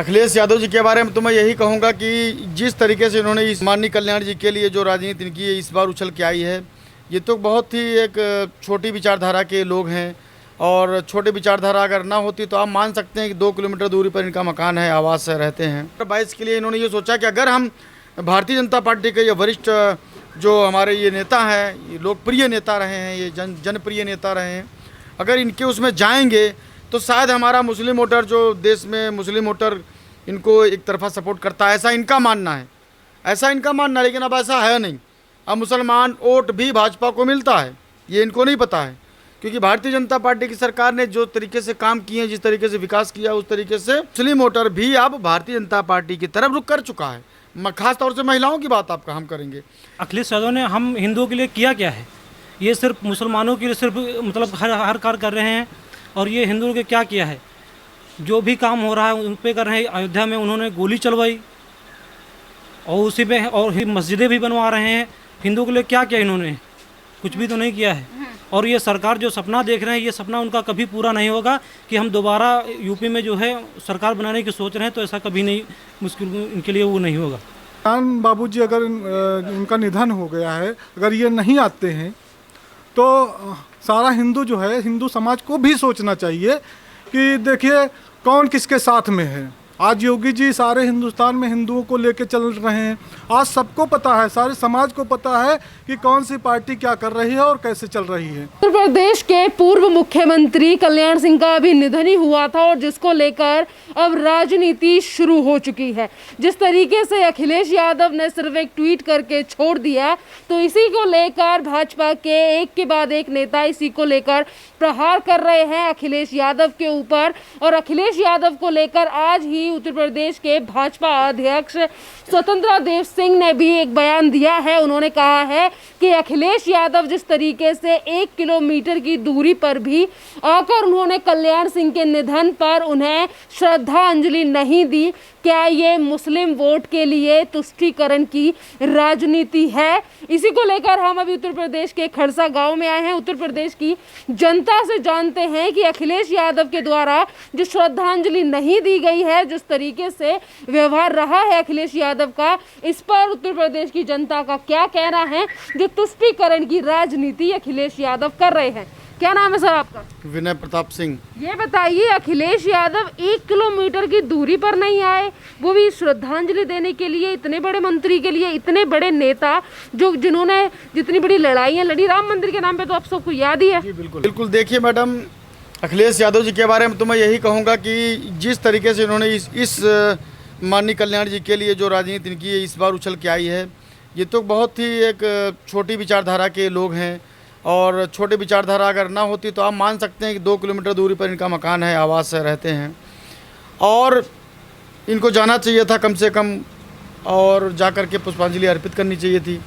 अखिलेश यादव जी के बारे में तो मैं यही कहूँगा कि जिस तरीके से इन्होंने इस माननीय कल्याण जी के लिए जो राजनीति इनकी है इस बार उछल के आई है, ये तो बहुत ही एक छोटी विचारधारा के लोग हैं। और छोटी विचारधारा अगर ना होती तो आप मान सकते हैं कि 2 किलोमीटर दूरी पर इनका मकान है, आवास से रहते हैं। 22 के लिए इन्होंने ये सोचा कि अगर हम भारतीय जनता पार्टी के ये वरिष्ठ जो हमारे ये नेता हैं, ये लोकप्रिय नेता रहे हैं, ये जनप्रिय नेता रहे हैं, अगर इनके उसमें जाएंगे तो शायद हमारा मुस्लिम वोटर जो देश में मुस्लिम वोटर इनको एक तरफा सपोर्ट करता है, ऐसा इनका मानना है, लेकिन अब ऐसा है नहीं। अब मुसलमान वोट भी भाजपा को मिलता है, ये इनको नहीं पता है, क्योंकि भारतीय जनता पार्टी की सरकार ने जो तरीके से काम किए हैं, जिस तरीके से विकास किया, उस तरीके से मुस्लिम वोटर भी अब भारतीय जनता पार्टी की तरफ रुख कर चुका है। खास तौर से महिलाओं की बात आपका हम करेंगे। अखिलेश यादव ने हम हिंदुओं के लिए किया क्या है? ये सिर्फ मुसलमानों के लिए सिर्फ मतलब हर कार्य कर रहे हैं, और ये हिंदुओं के क्या किया है? जो भी काम हो रहा है उन पे कर रहे हैं। अयोध्या में उन्होंने गोली चलवाई और उसी पे और मस्जिदें भी बनवा रहे हैं। हिंदुओं के लिए क्या किया इन्होंने? कुछ भी तो नहीं किया है। और ये सरकार जो सपना देख रहे हैं, ये सपना उनका कभी पूरा नहीं होगा कि हम दोबारा यूपी में जो है सरकार बनाने की सोच रहे हैं, तो ऐसा कभी नहीं, मुश्किल इनके लिए वो नहीं होगा। खान बाबूजी अगर उनका निधन हो गया है, अगर ये नहीं आते हैं तो सारा हिंदू जो है, हिंदू समाज को भी सोचना चाहिए कि देखिए कौन किसके साथ में है। आज योगी जी सारे हिंदुस्तान में हिंदुओं को लेके चल रहे हैं। आज सबको पता है, सारे समाज को पता है कि कौन सी पार्टी क्या कर रही है और कैसे चल रही है। उत्तर प्रदेश के पूर्व मुख्यमंत्री कल्याण सिंह का अभी निधन ही हुआ था, और जिसको लेकर अब राजनीति शुरू हो चुकी है। जिस तरीके से अखिलेश यादव ने सिर्फ एक ट्वीट करके छोड़ दिया, तो इसी को लेकर भाजपा के एक के बाद एक नेता इसी को लेकर प्रहार कर रहे हैं अखिलेश यादव के ऊपर। और अखिलेश यादव को लेकर आज ही उत्तर प्रदेश के भाजपा अध्यक्ष स्वतंत्र देव सिंह ने भी एक बयान दिया है। उन्होंने कहा है कि अखिलेश यादव जिस तरीके से 1 किलोमीटर की दूरी पर भी आकर उन्होंने कल्याण सिंह के निधन पर उन्हें श्रद्धांजलि नहीं दी, क्या ये मुस्लिम वोट के लिए तुष्टीकरण की राजनीति है? इसी को लेकर हम अभी उत्तर प्रदेश के खड़सा गांव में आए हैं। उत्तर प्रदेश की जनता से जानते हैं कि अखिलेश यादव के द्वारा जो श्रद्धांजलि नहीं दी गई है, जिस तरीके से व्यवहार रहा है अखिलेश यादव का, इस पर उत्तर प्रदेश की जनता का क्या कहना है, जो तुष्टीकरण की राजनीति अखिलेश यादव कर रहे हैं। क्या नाम है सर आपका? विनय प्रताप सिंह। ये बताइए, अखिलेश यादव 1 किलोमीटर की दूरी पर नहीं आए, वो भी श्रद्धांजलि देने के लिए, इतने बड़े मंत्री के लिए, इतने बड़े नेता जिन्होंने जितनी बड़ी लड़ाइयाँ लड़ी राम मंदिर के नाम पे, तो आप सबको याद ही है। जी बिल्कुल। देखिए मैडम, अखिलेश यादव जी के बारे में तो मैं यही कहूँगा कि जिस तरीके से इन्होंने इस माननीय कल्याण जी के लिए जो राजनीति इनकी है इस बार उछल के आई है, ये तो बहुत ही एक छोटी विचारधारा के लोग हैं। और छोटी विचारधारा अगर ना होती तो आप मान सकते हैं कि 2 किलोमीटर दूरी पर इनका मकान है, आवास से रहते हैं। और इनको जाना चाहिए था कम से कम, और जा कर के पुष्पांजलि अर्पित करनी चाहिए थी।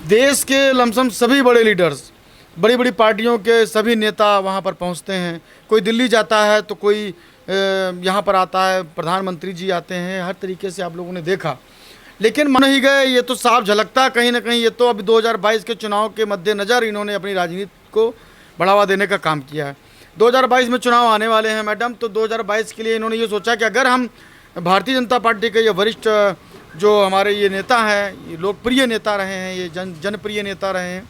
देश के लमसम सभी बड़े लीडर्स, बड़ी बड़ी पार्टियों के सभी नेता वहाँ पर पहुँचते हैं। कोई दिल्ली जाता है तो कोई यहाँ पर आता है, प्रधानमंत्री जी आते हैं, हर तरीके से आप लोगों ने देखा। लेकिन मान ही गए, ये तो साफ झलकता कहीं ना कहीं। ये तो अभी 2022 के चुनाव के मद्देनज़र इन्होंने अपनी राजनीति को बढ़ावा देने का काम किया है। 2022 में चुनाव आने वाले हैं मैडम, तो 2022 के लिए इन्होंने ये सोचा कि अगर हम भारतीय जनता पार्टी के ये वरिष्ठ जो हमारे ये नेता हैं, ये लोकप्रिय नेता रहे हैं, ये जनप्रिय नेता रहे हैं,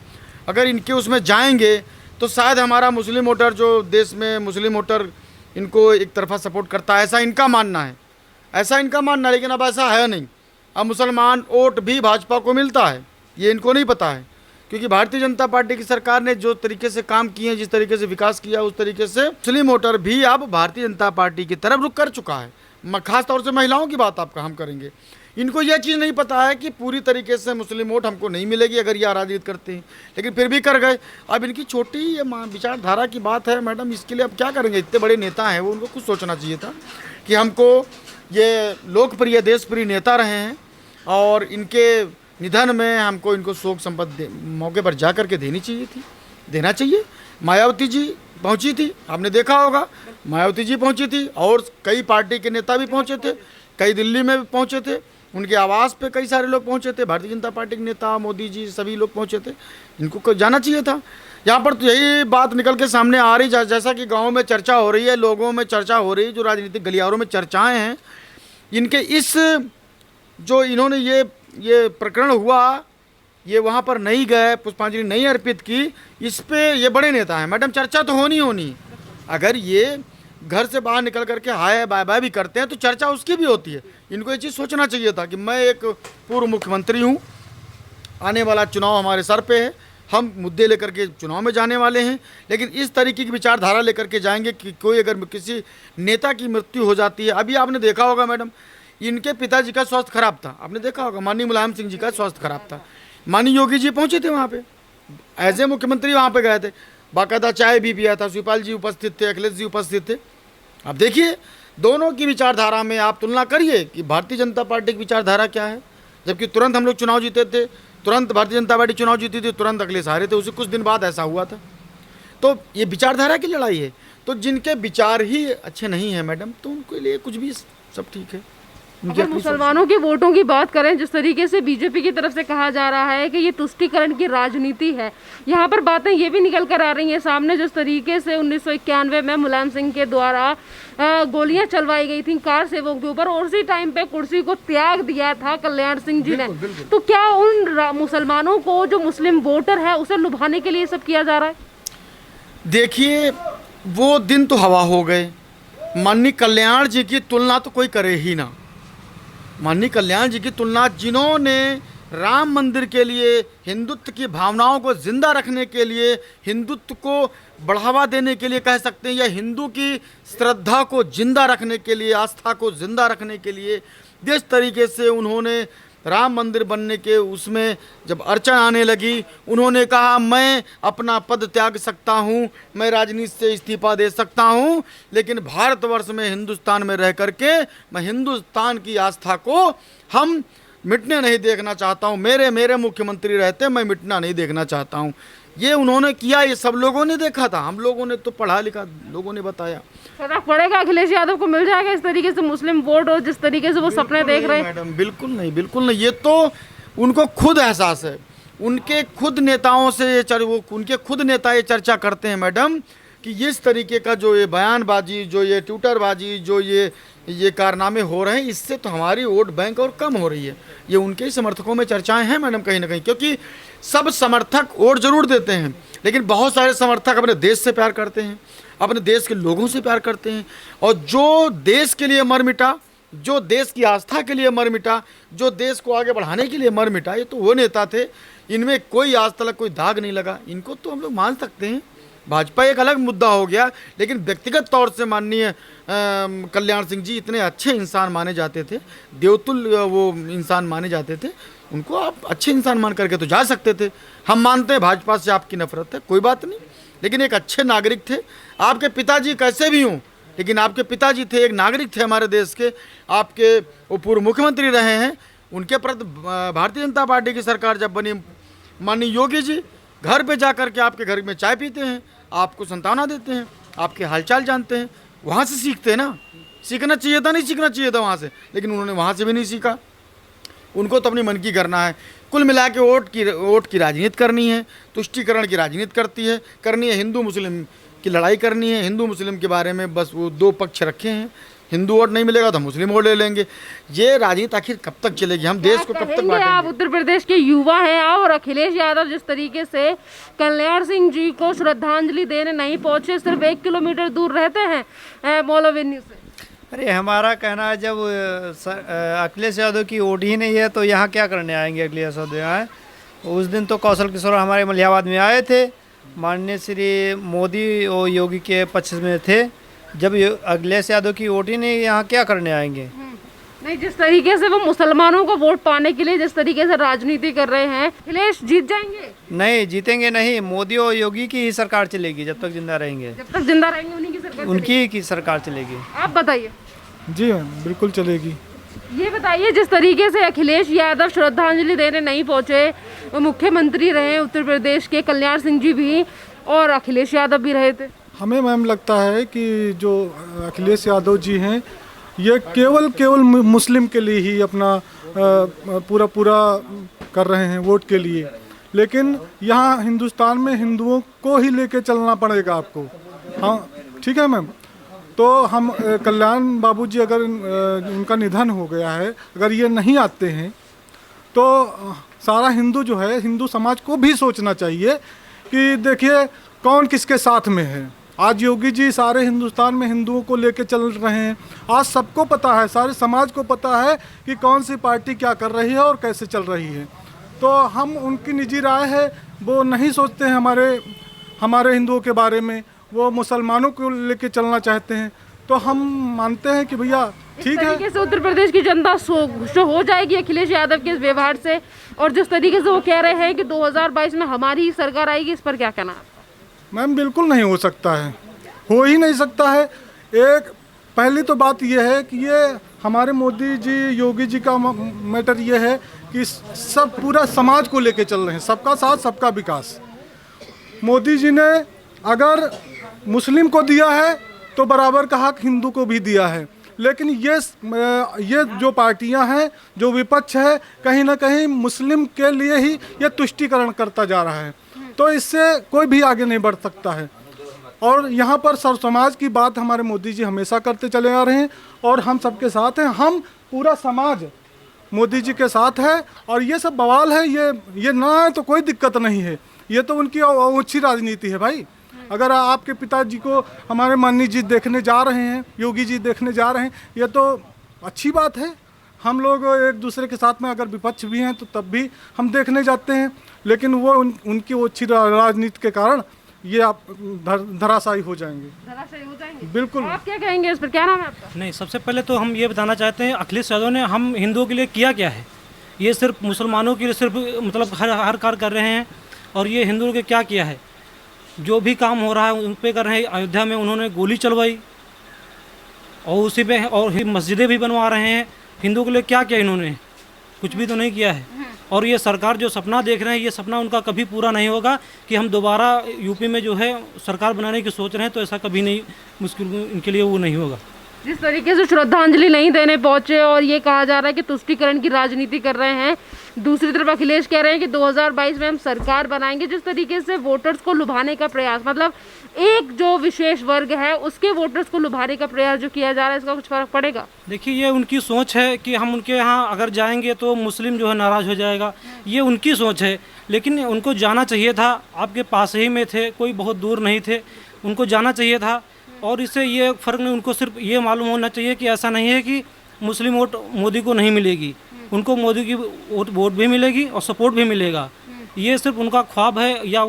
अगर इनके उसमें जाएंगे तो शायद हमारा मुस्लिम वोटर जो देश में मुस्लिम वोटर इनको एक तरफा सपोर्ट करता है, ऐसा इनका मानना है, लेकिन अब ऐसा है नहीं। अब मुसलमान वोट भी भाजपा को मिलता है, ये इनको नहीं पता है, क्योंकि भारतीय जनता पार्टी की सरकार ने जो तरीके से काम किए हैं, जिस तरीके से विकास किया, उस तरीके से मुस्लिम वोटर भी अब भारतीय जनता पार्टी की तरफ रुख कर चुका है। खास तौर से महिलाओं की बात आपका हम करेंगे। इनको यह चीज़ नहीं पता है कि पूरी तरीके से मुस्लिम वोट हमको नहीं मिलेगी अगर ये राजनीति करते हैं, लेकिन फिर भी कर गए। अब इनकी छोटी ये विचारधारा की बात है मैडम, इसके लिए अब क्या करेंगे? इतने बड़े नेता हैं वो, उनको कुछ सोचना चाहिए था कि हमको ये लोकप्रिय देशप्रिय नेता रहे हैं और इनके निधन में हमको इनको शोक संपत्ति मौके पर जा कर के देना चाहिए। मायावती जी पहुंची थी, आपने देखा होगा, मायावती जी पहुंची थी और कई पार्टी के नेता भी पहुंचे थे, कई दिल्ली में भी पहुंचे थे, उनके आवास पे कई सारे लोग पहुंचे थे, भारतीय जनता पार्टी के नेता, मोदी जी, सभी लोग पहुंचे थे। इनको जाना चाहिए था। यहाँ पर तो यही बात निकल के सामने आ रही, जैसा कि गाँव में चर्चा हो रही है, लोगों में चर्चा हो रही है, जो राजनीतिक गलियारों में चर्चाएँ हैं इनके इस जो इन्होंने ये प्रकरण हुआ, ये वहाँ पर नहीं गए, पुष्पांजलि नहीं अर्पित की, इस पे ये बड़े नेता हैं मैडम, चर्चा तो होनी। अगर ये घर से बाहर निकल करके हाय बाय बाय भी करते हैं तो चर्चा उसकी भी होती है। इनको ये चीज़ सोचना चाहिए था कि मैं एक पूर्व मुख्यमंत्री हूँ, आने वाला चुनाव हमारे सर पे है, हम मुद्दे लेकर के चुनाव में जाने वाले हैं, लेकिन इस तरीके की विचारधारा लेकर के जाएंगे कि कोई अगर किसी नेता की मृत्यु हो जाती है। अभी आपने देखा होगा मैडम, इनके पिताजी का स्वास्थ्य खराब था, आपने देखा होगा, माननीय मुलायम सिंह जी का स्वास्थ्य खराब था, माननीय योगी जी पहुंचे थे वहाँ पे, एज ए मुख्यमंत्री वहाँ पे गए थे, बाकायदा चाय भी पिया था, शिवपाल जी उपस्थित थे, अखिलेश जी उपस्थित थे। अब देखिए दोनों की विचारधारा में आप तुलना करिए कि भारतीय जनता पार्टी की विचारधारा क्या है। जबकि तुरंत हम लोग चुनाव जीते थे, तुरंत भारतीय जनता पार्टी चुनाव जीती थी, तुरंत अखिलेश हारे थे, उसी कुछ दिन बाद ऐसा हुआ था। तो ये विचारधारा की लड़ाई है। तो जिनके विचार ही अच्छे नहीं हैं मैडम, तो उनके लिए कुछ भी सब ठीक है। अगर मुसलमानों के वोटों की बात करें, जिस तरीके से बीजेपी की तरफ से कहा जा रहा है कि ये तुष्टीकरण की राजनीति है, यहाँ पर बातें ये भी निकल कर आ रही हैं सामने, जिस तरीके से 1991 में मुलायम सिंह के द्वारा गोलियां चलवाई गई थी कार सेवकों के ऊपर, और उसी टाइम पे कुर्सी को त्याग दिया था कल्याण सिंह जी ने। तो क्या उन मुसलमानों को, जो मुस्लिम वोटर है, उसे लुभाने के लिए सब किया जा रहा है? देखिए वो दिन तो हवा हो गए। माननीय कल्याण जी की तुलना तो कोई करे ही ना। माननीय कल्याण जी की तुलना, जिन्होंने राम मंदिर के लिए, हिंदुत्व की भावनाओं को जिंदा रखने के लिए, हिंदुत्व को बढ़ावा देने के लिए कह सकते हैं, या हिंदू की श्रद्धा को जिंदा रखने के लिए, आस्था को जिंदा रखने के लिए जिस तरीके से उन्होंने राम मंदिर बनने के उसमें जब अड़चन आने लगी, उन्होंने कहा मैं अपना पद त्याग सकता हूं, मैं राजनीति से इस्तीफा दे सकता हूं, लेकिन भारतवर्ष में, हिंदुस्तान में रह करके मैं हिंदुस्तान की आस्था को हम मिटने नहीं देखना चाहता हूं। मेरे मुख्यमंत्री रहते मैं मिटना नहीं देखना चाहता हूं। ये उन्होंने किया, ये सब लोगों ने देखा था, हम लोगों ने तो पढ़ा लिखा लोगों ने बताया। फर्क पड़ेगा अखिलेश यादव को, मिल जाएगा इस तरीके से मुस्लिम वोट, और जिस तरीके से वो सपने देख रहे हैं? मैडम बिल्कुल नहीं, बिल्कुल नहीं। ये तो उनको खुद एहसास है, उनके खुद नेताओं से उनके खुद नेता ये चर्चा करते हैं मैडम कि इस तरीके का जो ये बयानबाजी, जो ये ट्विटरबाजी, जो ये कारनामे हो रहे हैं, इससे तो हमारी वोट बैंक और कम हो रही है। ये उनके ही समर्थकों में चर्चाएं हैं मैडम कहीं ना कहीं, क्योंकि सब समर्थक वोट जरूर देते हैं, लेकिन बहुत सारे समर्थक अपने देश से प्यार करते हैं, अपने देश के लोगों से प्यार करते हैं, और जो देश के लिए मर मिटा, जो देश की आस्था के लिए मर मिटा, जो देश को आगे बढ़ाने के लिए मर मिटा, ये तो वो नेता थे। इनमें कोई आज तक कोई दाग नहीं लगा। इनको तो हम लोग मान सकते हैं, भाजपा एक अलग मुद्दा हो गया, लेकिन व्यक्तिगत तौर से माननीय कल्याण सिंह जी इतने अच्छे इंसान माने जाते थे, देवतुल्य वो इंसान माने जाते थे, उनको आप अच्छे इंसान मान करके तो जा सकते थे। हम मानते हैं भाजपा से आपकी नफरत है, कोई बात नहीं, लेकिन एक अच्छे नागरिक थे। आपके पिताजी कैसे भी हों, लेकिन आपके पिताजी थे, एक नागरिक थे हमारे देश के, आपके वो पूर्व मुख्यमंत्री रहे हैं। उनके प्रति भारतीय जनता पार्टी की सरकार जब बनी, माननीय योगी जी घर पे जा कर के आपके घर में चाय पीते हैं, आपको संतावना देते हैं, आपके हालचाल जानते हैं, वहाँ से सीखते हैं ना। सीखना चाहिए था, नहीं सीखना चाहिए था वहाँ से, लेकिन उन्होंने वहाँ से भी नहीं सीखा। उनको तो अपनी मन की करना है। कुल मिला के वोट की राजनीति करनी है, तुष्टीकरण की राजनीति करनी है, हिंदू मुस्लिम की लड़ाई करनी है। हिंदू मुस्लिम के बारे में बस वो दो पक्ष रखे हैं, हिंदू वोट नहीं मिलेगा तो मुस्लिम वोट ले लेंगे। ये राजनीति आखिर कब तक चलेगी? हम देश को कब तक बांटेंगे? आप उत्तर प्रदेश के युवा हैं, और अखिलेश यादव जिस तरीके से कल्याण सिंह जी को श्रद्धांजलि देने नहीं पहुंचे, सिर्फ 1 किलोमीटर दूर रहते हैं मौलवी से। अरे हमारा कहना है, जब अखिलेश यादव की वोट ही नहीं है तो यहाँ क्या करने आएंगे अखिलेश यादव यहाँ? उस दिन तो कौशल किशोर हमारे मलिहाबाद में आए थे, माननीय श्री मोदी और योगी के पक्ष में थे। जब अखिलेश यादव की वोट ही नहीं, यहाँ क्या करने आएंगे? नहीं, जिस तरीके से वो मुसलमानों को वोट पाने के लिए जिस तरीके से राजनीति कर रहे हैं, अखिलेश जीत जाएंगे? नहीं, जीतेंगे नहीं। मोदी और योगी की ही सरकार चलेगी जब तक जिंदा रहेंगे। जब तक जिंदा रहेंगे उन्हीं की सरकार, उनकी की सरकार चलेगी। आप बताइए। जी मैम, बिल्कुल चलेगी। ये बताइए, जिस तरीके से अखिलेश यादव श्रद्धांजलि देने नहीं पहुंचे, मुख्यमंत्री रहे उत्तर प्रदेश के, कल्याण सिंह जी भी और अखिलेश यादव भी रहे थे, हमें मैम लगता है कि जो अखिलेश यादव जी हैं, ये केवल मुस्लिम के लिए ही अपना पूरा कर रहे हैं, वोट के लिए। लेकिन यहाँ हिंदुस्तान में हिंदुओं को ही लेके चलना पड़ेगा आपको। हाँ ठीक है मैम, तो हम कल्याण बाबूजी अगर उनका निधन हो गया है, अगर ये नहीं आते हैं तो सारा हिंदू जो है, हिंदू समाज को भी सोचना चाहिए कि देखिए कौन किसके साथ में है। आज योगी जी सारे हिंदुस्तान में हिंदुओं को लेके चल रहे हैं। आज सबको पता है, सारे समाज को पता है कि कौन सी पार्टी क्या कर रही है और कैसे चल रही है। तो हम उनकी निजी राय है, वो नहीं सोचते हैं हमारे हिंदुओं के बारे में, वो मुसलमानों को लेके चलना चाहते हैं। तो हम मानते हैं कि भैया ठीक है। तरीके से उत्तर प्रदेश की जनता खुश हो जाएगी अखिलेश यादव के इस व्यवहार से, और जिस तरीके से वो कह रहे हैं कि 2022 में हमारी सरकार आएगी, इस पर क्या कहना है? मैम बिल्कुल नहीं हो सकता है, हो ही नहीं सकता है। एक पहली तो बात यह है कि ये हमारे मोदी जी, योगी जी का मैटर ये है कि सब पूरा समाज को लेके चल रहे हैं, सबका साथ सबका विकास। मोदी जी ने अगर मुस्लिम को दिया है तो बराबर का हक हिंदू को भी दिया है, लेकिन ये जो पार्टियां हैं, जो विपक्ष है, कहीं ना कहीं मुस्लिम के लिए ही ये तुष्टीकरण करता जा रहा है। तो इससे कोई भी आगे नहीं बढ़ सकता है। और यहाँ पर सर्व समाज की बात हमारे मोदी जी हमेशा करते चले आ रहे हैं और हम सबके साथ हैं। हम पूरा समाज मोदी जी के साथ है और ये सब बवाल है, ये ना है तो कोई दिक्कत नहीं है। ये तो उनकी अच्छी राजनीति है भाई। अगर आपके पिताजी को हमारे माननीय जी देखने जा रहे हैं, योगी जी देखने जा रहे हैं, ये तो अच्छी बात है। हम लोग एक दूसरे के साथ में अगर विपक्ष भी हैं तो तब भी हम देखने जाते हैं, लेकिन वो उनकी अच्छी राजनीति के कारण ये आप धराशायी हो जाएंगे। बिल्कुल। आप क्या कहेंगे इस पर, क्या नाम है आपका? नहीं, सबसे पहले तो हम ये बताना चाहते हैं अखिलेश यादव ने हम हिंदुओं के लिए किया क्या है। ये सिर्फ मुसलमानों के लिए सिर्फ मतलब हर कार्य कर रहे हैं, और ये हिंदुओं के क्या किया है। जो भी काम हो रहा है उन पे कर रहे हैं। अयोध्या में उन्होंने गोली चलवाई और उसी पे और मस्जिदें भी बनवा रहे हैं। हिंदुओं के लिए क्या किया इन्होंने? कुछ भी तो नहीं किया है। और ये सरकार जो सपना देख रहे हैं, ये सपना उनका कभी पूरा नहीं होगा कि हम दोबारा यूपी में जो है सरकार बनाने की सोच रहे हैं, तो ऐसा कभी नहीं, मुश्किल इनके लिए वो नहीं होगा। जिस तरीके से श्रद्धांजलि नहीं देने पहुंचे और ये कहा जा रहा है कि तुष्टीकरण की राजनीति कर रहे हैं, दूसरी तरफ अखिलेश कह रहे हैं कि 2022 में हम सरकार बनाएंगे। जिस तरीके से वोटर्स को लुभाने का प्रयास, मतलब एक जो विशेष वर्ग है उसके वोटर्स को लुभाने का प्रयास जो किया जा रहा है, इसका कुछ फर्क पड़ेगा? देखिए, ये उनकी सोच है कि हम उनके यहाँ अगर जाएंगे तो मुस्लिम जो है नाराज़ हो जाएगा। ये उनकी सोच है, लेकिन उनको जाना चाहिए था। आपके पास ही में थे, कोई बहुत दूर नहीं थे, उनको जाना चाहिए था। और इससे ये फ़र्क नहीं, उनको सिर्फ ये मालूम होना चाहिए कि ऐसा नहीं है कि मुस्लिम वोट मोदी को नहीं मिलेगी, उनको मोदी की वोट भी मिलेगी और सपोर्ट भी मिलेगा। ये सिर्फ उनका ख्वाब है, या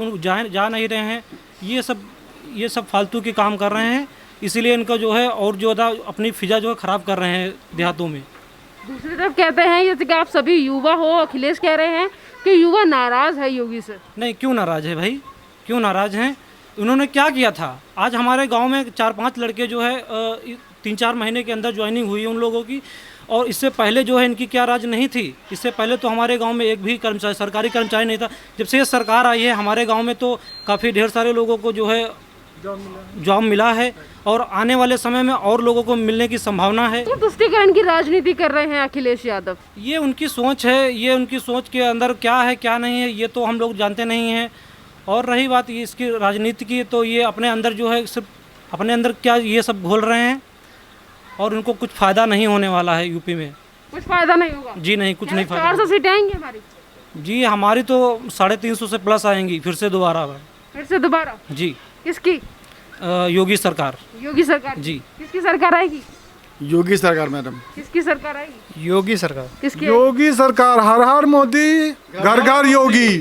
जा नहीं रहे हैं। ये सब फालतू के काम कर रहे हैं, इसीलिए इनका जो है और जो है अपनी फिजा जो है ख़राब कर रहे हैं देहातों में। दूसरी तरफ कहते हैं जैसे कि आप सभी युवा हो, अखिलेश कह रहे हैं कि युवा नाराज़ है योगी से। नहीं, क्यों नाराज़ है भाई, क्यों नाराज़ हैं? उन्होंने क्या किया था? आज हमारे गांव में 4-5 लड़के जो है 3-4 महीने के अंदर ज्वाइनिंग हुई है उन लोगों की, और इससे पहले जो है इनकी क्या राज नहीं थी। इससे पहले तो हमारे गांव में एक भी कर्मचारी, सरकारी कर्मचारी नहीं था। जब से ये सरकार आई है हमारे गांव में तो काफ़ी ढेर सारे लोगों को जो है जॉब मिला है, और आने वाले समय में और लोगों को मिलने की संभावना है। तो तुष्टीकरण की राजनीति कर रहे हैं अखिलेश यादव। ये उनकी सोच है, ये उनकी सोच के अंदर क्या है क्या नहीं है ये तो हम लोग जानते नहीं हैं। और रही बात इसकी राजनीति की, तो ये अपने अंदर जो है सिर्फ अपने अंदर क्या ये सब घोल रहे हैं, और उनको कुछ फ़ायदा नहीं होने वाला है यूपी में। कुछ फ़ायदा नहीं होगा जी? नहीं, कुछ नहीं फ़ायदा। 400 सीटें आएंगी हमारी जी? हमारी तो 350 से प्लस आएंगी फिर से दोबारा जी। किसकी? योगी सरकार। योगी सरकार जी। किसकी सरकार आएगी? योगी सरकार मैडम। किसकी सरकार आएगी? योगी सरकार। किसकी? योगी सरकार। हर हर मोदी, घर घर योगी।